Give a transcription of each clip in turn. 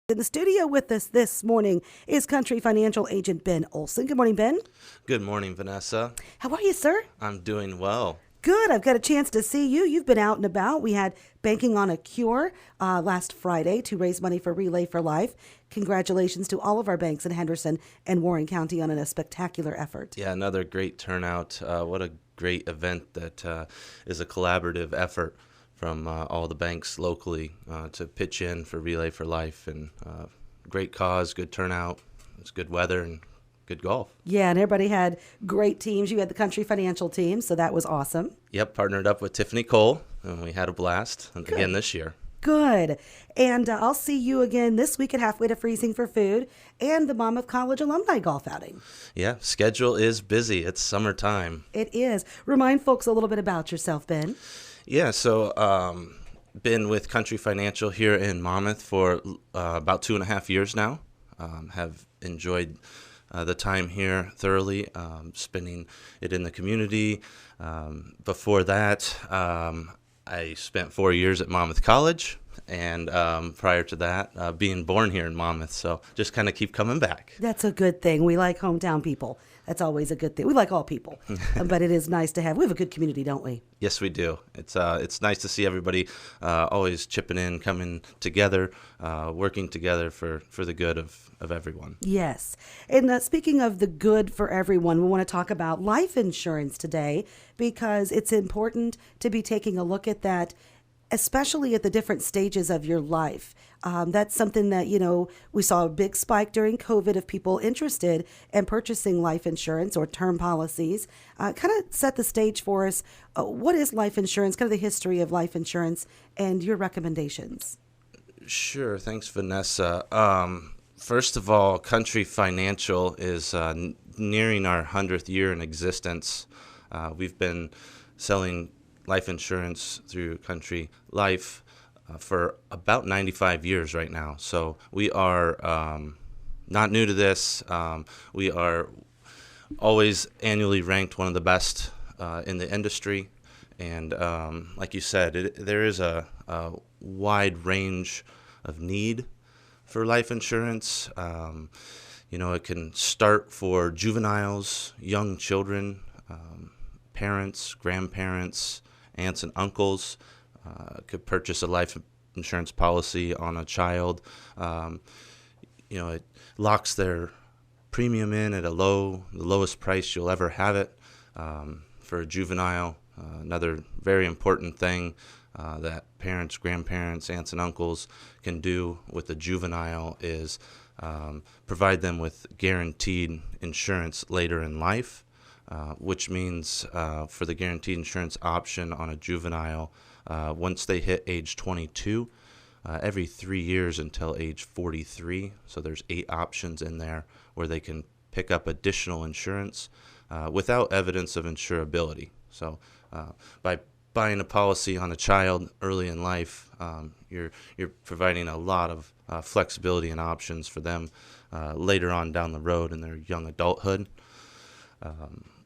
In the studio with us this morning is Country Financial Agent Ben Olson. Good morning, Ben. Good morning, Vanessa. How are you, sir? I'm doing well. Good. I've got a chance to see you. You've been out and about. We had Banking on a Cure last Friday to raise money for Relay for Life. Congratulations to all of our banks in Henderson and Warren County on a spectacular effort. Yeah, another great turnout. What a great event that is a collaborative effort from all the banks locally to pitch in for Relay for Life. And great cause, good turnout. It's good weather and good golf. Yeah, and everybody had great teams. You had the Country Financial team, so that was awesome. Yep, partnered up with Tiffany Cole, and we had a blast again this year. Good. And I'll see you again this week at Halfway to Freezing for Food and the Monmouth College Alumni Golf Outing. Yeah, schedule is busy. It's summertime. It is. Remind folks a little bit about yourself, Ben. Yeah, so been with Country Financial here in Monmouth for about 2.5 years now. Have enjoyed the time here thoroughly, spending it in the community. Before that, I spent 4 years at Monmouth College, and prior to that, being born here in Monmouth. So just kind of keep coming back. That's a good thing. We like hometown people. That's always a good thing. We like all people, but it is nice to have. We have a good community, don't we? Yes, we do. It's nice to see everybody always chipping in, coming together, working together for the good of everyone. Yes. And speaking of the good for everyone, we want to talk about life insurance today because it's important to be taking a look at that, especially at the different stages of your life. That's something that, we saw a big spike during COVID of people interested in purchasing life insurance or term policies. Kind of set the stage for us. What is life insurance, kind of the history of life insurance and your recommendations? Sure. Thanks, Vanessa. First of all, Country Financial is nearing our 100th year in existence. We've been selling life insurance through Country Life for about 95 years right now. So we are not new to this. We are always annually ranked one of the best in the industry. And like you said, there is a wide range of need for life insurance. It can start for juveniles, young children, parents, grandparents, aunts and uncles. Could purchase a life insurance policy on a child. It locks their premium in at the lowest price you'll ever have it. For a juvenile, another very important thing that parents, grandparents, aunts and uncles can do with a juvenile is provide them with guaranteed insurance later in life. Which means for the guaranteed insurance option on a juvenile, once they hit age 22, every 3 years until age 43, so there's 8 options in there where they can pick up additional insurance without evidence of insurability. So by buying a policy on a child early in life, you're providing a lot of flexibility and options for them later on down the road in their young adulthood.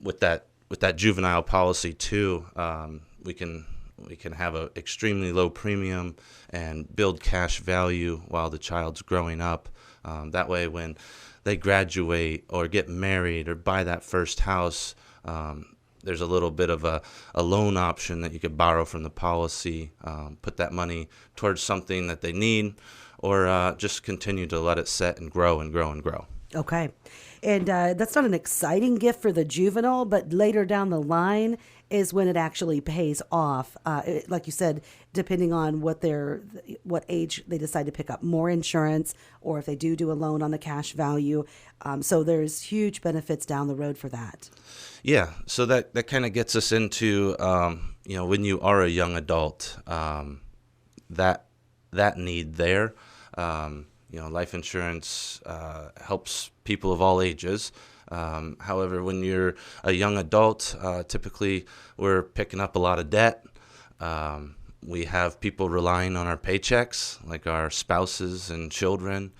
With that juvenile policy too, we can have an extremely low premium and build cash value while the child's growing up. That way, when they graduate or get married or buy that first house, there's a little bit of a loan option that you could borrow from the policy, put that money towards something that they need, or just continue to let it set and grow and grow and grow. Okay. And that's not an exciting gift for the juvenile, but later down the line is when it actually pays off. Like you said, depending on what age they decide to pick up more insurance, or if they do a loan on the cash value. So there's huge benefits down the road for that. Yeah. So that kind of gets us into, when you are a young adult, that need there. Life insurance helps people of all ages. However, when you're a young adult, typically we're picking up a lot of debt. We have people relying on our paychecks, like our spouses and children.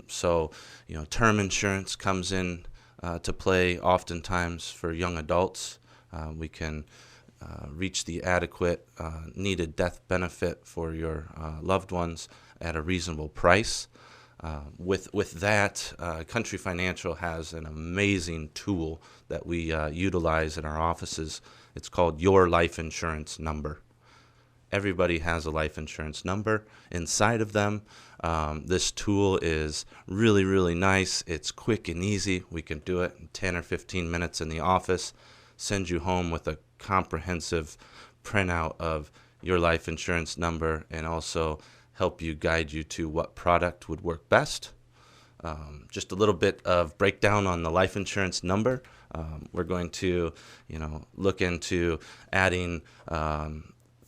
So, term insurance comes in to play oftentimes for young adults. We can reach the adequate needed death benefit for your loved ones at a reasonable price. With that, Country Financial has an amazing tool that we utilize in our offices. It's called Your Life Insurance Number. Everybody has a life insurance number inside of them. This tool is really, really nice. It's quick and easy. We can do it in 10 or 15 minutes in the office, send you home with a comprehensive printout of your life insurance number, and also help you guide you to what product would work best. Just a little bit of breakdown on the life insurance number. We're going to, look into adding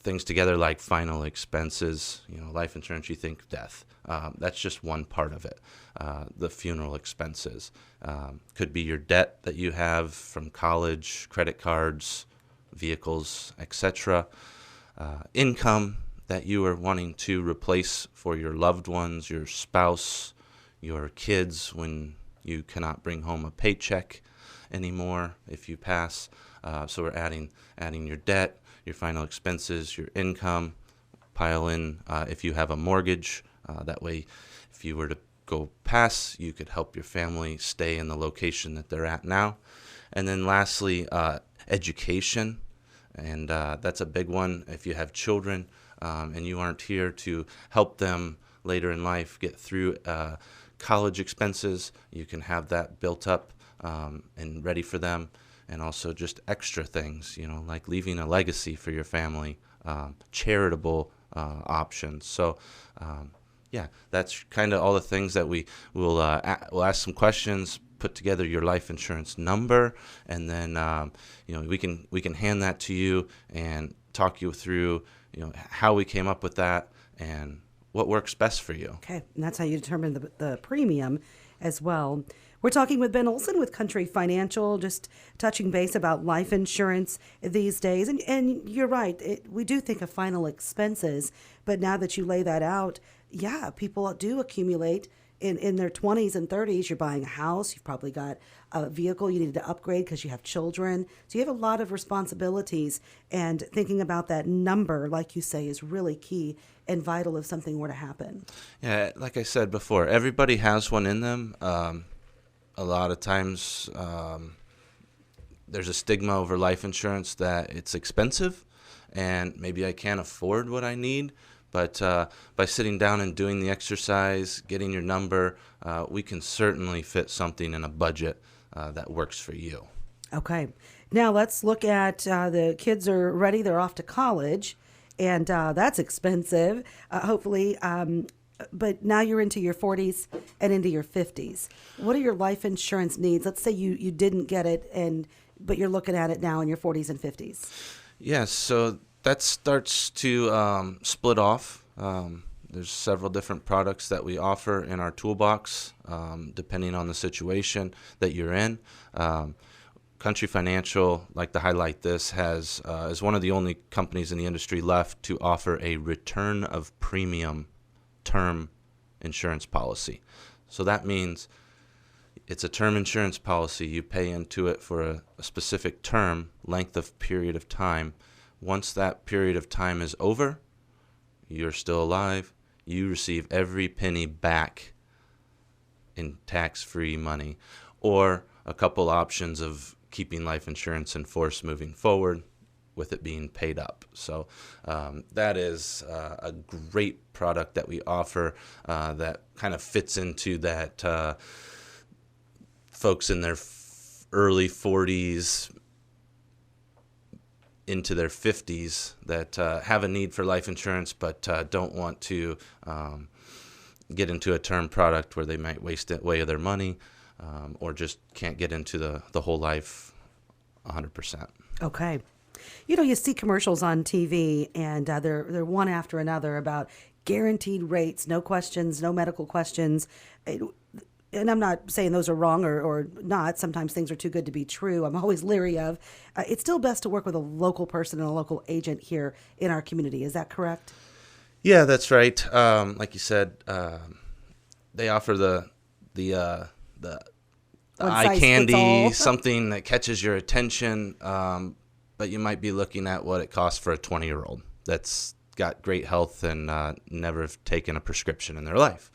things together like final expenses. Life insurance, you think death. That's just one part of it. The funeral expenses could be your debt that you have from college, credit cards, vehicles, etc. Income that you are wanting to replace for your loved ones, your spouse, your kids when you cannot bring home a paycheck anymore if you pass. So we're adding your debt, your final expenses, your income, pile in if you have a mortgage. That way, if you were to go pass, you could help your family stay in the location that they're at now. And then lastly, education. And that's a big one. If you have children and you aren't here to help them later in life get through college expenses, you can have that built up and ready for them. And also just extra things, like leaving a legacy for your family, charitable options. So, that's kind of all the things that we'll ask some questions, put together your life insurance number, and then we can hand that to you and talk you through how we came up with that and what works best for you. Okay, and that's how you determine the premium as well. We're talking with Ben Olson with Country Financial, just touching base about life insurance these days. And you're right, we do think of final expenses, but now that you lay that out, people do accumulate in their 20s and 30s. You're buying a house, you've probably got a vehicle you need to upgrade because you have children. So you have a lot of responsibilities, and thinking about that number, like you say, is really key and vital if something were to happen. Yeah, like I said before, everybody has one in them. A lot of times there's a stigma over life insurance that it's expensive and maybe I can't afford what I need. But by sitting down and doing the exercise, getting your number, we can certainly fit something in a budget that works for you. Okay. Now let's look at the kids are ready. They're off to college, and that's expensive, hopefully. But now you're into your 40s and into your 50s. What are your life insurance needs? Let's say you didn't get it, but you're looking at it now in your 40s and 50s. Yes, so that starts to split off. There's several different products that we offer in our toolbox, depending on the situation that you're in. Country Financial, like to highlight this, is one of the only companies in the industry left to offer a return of premium term insurance policy. So that means it's a term insurance policy. You pay into it for a specific term, length of period of time. Once that period of time is over, you're still alive. You receive every penny back in tax-free money, or a couple options of keeping life insurance in force moving forward with it being paid up. So that is a great product that we offer that kind of fits into that folks in their early 40s into their 50s that have a need for life insurance but don't want to get into a term product where they might waste away their money or just can't get into the whole life 100%. Okay. You see commercials on TV, and they're one after another about guaranteed rates, no questions, no medical questions. And I'm not saying those are wrong or not. Sometimes things are too good to be true. I'm always leery of. It's still best to work with a local person and a local agent here in our community. Is that correct? Yeah, that's right. Like you said, they offer the eye candy, something that catches your attention. But you might be looking at what it costs for a 20-year-old. That's got great health and never have taken a prescription in their life.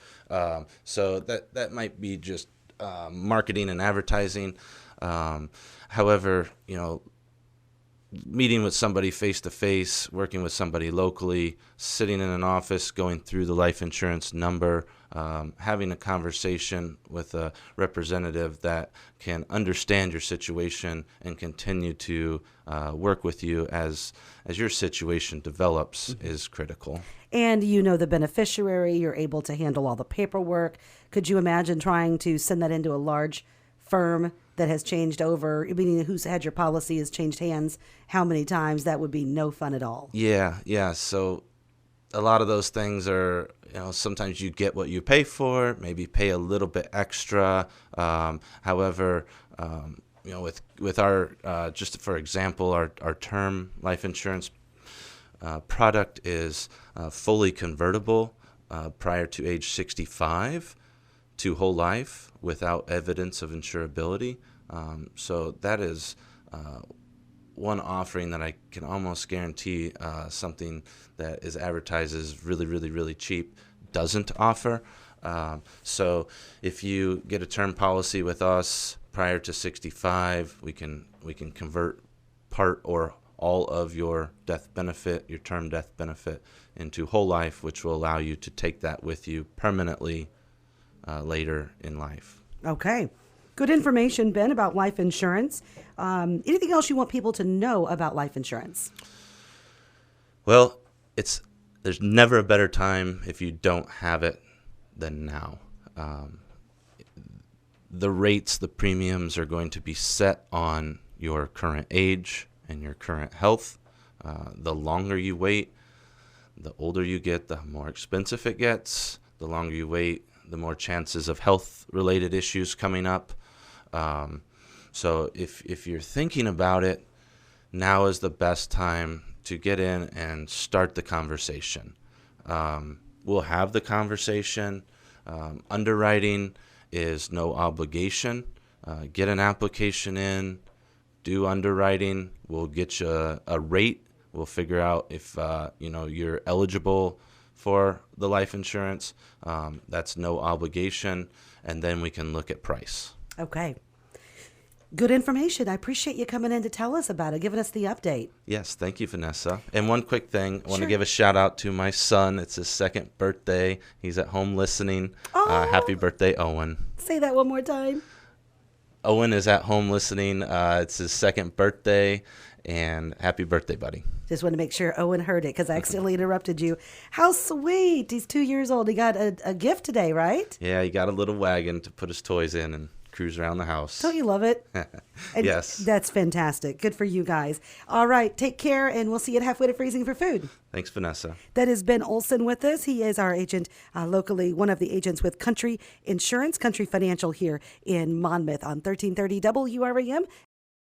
So that might be just marketing and advertising. However, meeting with somebody face to face, working with somebody locally, sitting in an office, going through the life insurance number, having a conversation with a representative that can understand your situation and continue to work with you as your situation develops is critical. And the beneficiary, you're able to handle all the paperwork. Could you imagine trying to send that into a large firm that has changed over, meaning who's had your policy has changed hands how many times? That would be no fun at all. Yeah. So a lot of those things are, sometimes you get what you pay for, maybe pay a little bit extra. However, with our, just for example, our term life insurance product is fully convertible prior to age 65 to whole life without evidence of insurability. So that is one offering that I can almost guarantee something that is advertised as really, really, really cheap doesn't offer. So if you get a term policy with us prior to 65, we can convert part or all of your death benefit, your term death benefit, into whole life, which will allow you to take that with you permanently later in life. Okay. Good information, Ben, about life insurance. Anything else you want people to know about life insurance? Well, there's never a better time if you don't have it than now. The rates, the premiums are going to be set on your current age and your current health. The longer you wait, the older you get, the more expensive it gets. The longer you wait, the more chances of health-related issues coming up. So if you're thinking about it, now is the best time to get in and start the conversation. We'll have the conversation. Underwriting is no obligation. Get an application in, do underwriting. We'll get you a rate. We'll figure out if you're eligible for the life insurance. That's no obligation, and then we can look at price. Okay. Good information. I appreciate you coming in to tell us about it, giving us the update. Yes, thank you, Vanessa. And one quick thing, I want to Sure. give a shout out to my son. It's his second birthday. He's at home listening. Oh. Happy birthday, Owen. Say that one more time. Owen is at home listening. It's his second birthday, and happy birthday, buddy. Just want to make sure Owen heard it because I accidentally interrupted you. How sweet. He's 2 years old. He got a gift today, right? Yeah, he got a little wagon to put his toys in and cruise around the house. Don't you love it? And Yes. That's fantastic. Good for you guys. All right. Take care, and we'll see you at Halfway to Freezing for food. Thanks, Vanessa. That is Ben Olson with us. He is our agent locally, one of the agents with Country Insurance, Country Financial here in Monmouth on 1330 WRAM